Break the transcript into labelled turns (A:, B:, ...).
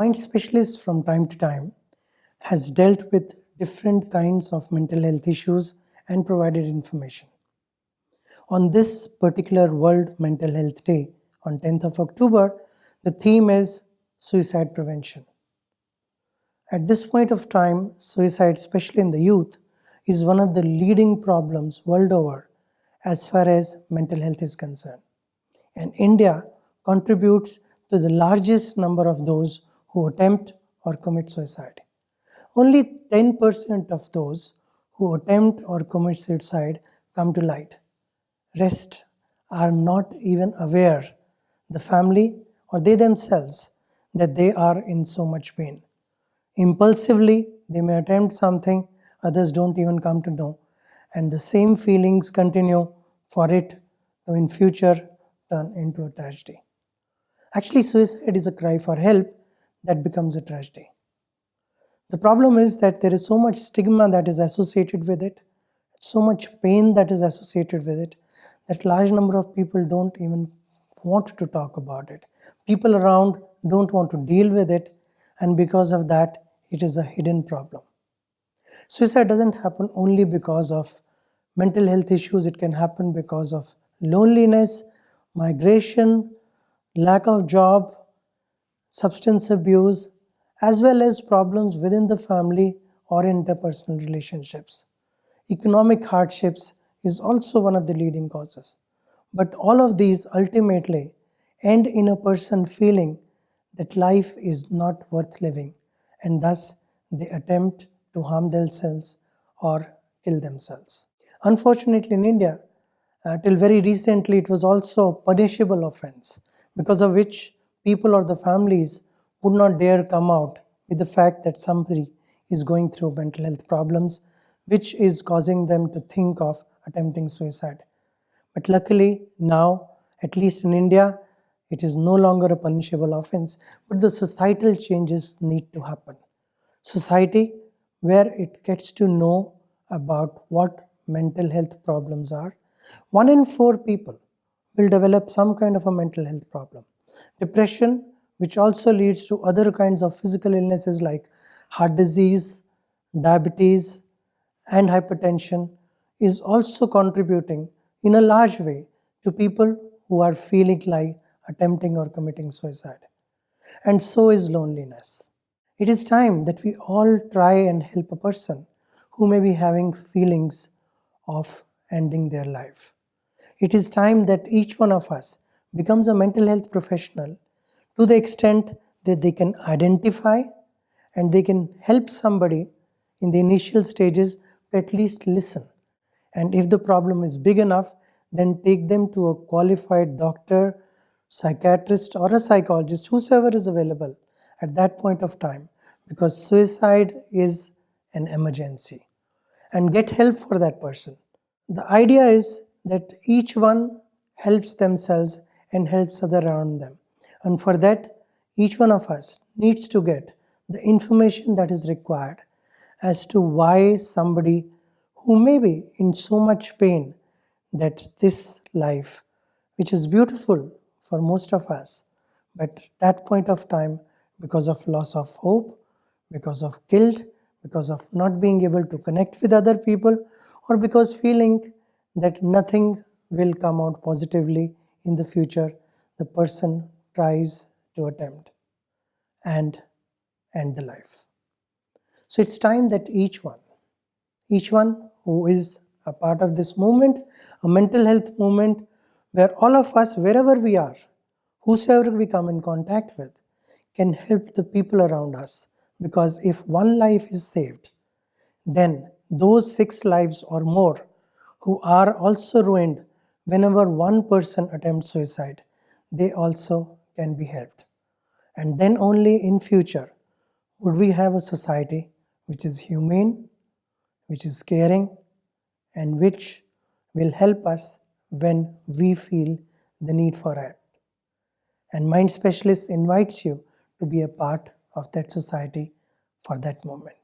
A: mind specialist from time to time has dealt with different kinds of mental health issues and provided information. On this particular World Mental Health Day, on 10th of October, the theme is suicide prevention. At this point of time, suicide, especially in the youth, is one of the leading problems world over as far as mental health is concerned. And India contributes to the largest number of those who attempt or commit suicide. Only 10% of those who attempt or commit suicide come to light. Rest are not even aware, the family or they themselves, that they are in so much pain. Impulsively, they may attempt something others don't even come to know, and the same feelings continue for it to in future turn into a tragedy. Actually, suicide is a cry for help that becomes a tragedy. The problem is that there is so much stigma that is associated with it, so much pain that is associated with it, that large number of people don't even want to talk about it. People around don't want to deal with it, and because of that, it is a hidden problem. Suicide doesn't happen only because of mental health issues. It can happen because of loneliness, migration, lack of job, substance abuse, as well as problems within the family or interpersonal relationships. Economic hardships is also one of the leading causes. But all of these ultimately end in a person feeling that life is not worth living, and thus they attempt to harm themselves or kill themselves. Unfortunately, in India, till very recently, it was also a punishable offense, because of which people or the families would not dare come out with the fact that somebody is going through mental health problems, which is causing them to think of attempting suicide. But luckily, now, at least in India, it is no longer a punishable offense, but the societal changes need to happen. Society where it gets to know about what mental health problems are. 1 in 4 people will develop some kind of a mental health problem. Depression, which also leads to other kinds of physical illnesses like heart disease, diabetes, and hypertension, is also contributing in a large way to people who are feeling like attempting or committing suicide. And so is loneliness. It is time that we all try and help a person who may be having feelings of ending their life. It is time that each one of us becomes a mental health professional to the extent that they can identify and they can help somebody in the initial stages to at least listen. And if the problem is big enough, then take them to a qualified doctor, psychiatrist, or a psychologist, whosoever is available at that point of time, because suicide is an emergency, and get help for that person. The idea is that each one helps themselves and helps other around them. And for that, each one of us needs to get the information that is required as to why somebody who may be in so much pain that this life, which is beautiful for most of us, but at that point of time, because of loss of hope, because of guilt, because of not being able to connect with other people, or because feeling that nothing will come out positively in the future, the person tries to attempt and end the life. So it's time that each one who is a part of this movement, a mental health movement, where all of us, wherever we are, whosoever we come in contact with, can help the people around us. Because if one life is saved, then those 6 lives or more who are also ruined whenever one person attempts suicide, they also can be helped. And then only in future would we have a society which is humane, which is caring, and which will help us when we feel the need for it. And Mind Specialist invites you to be a part of that society for that moment.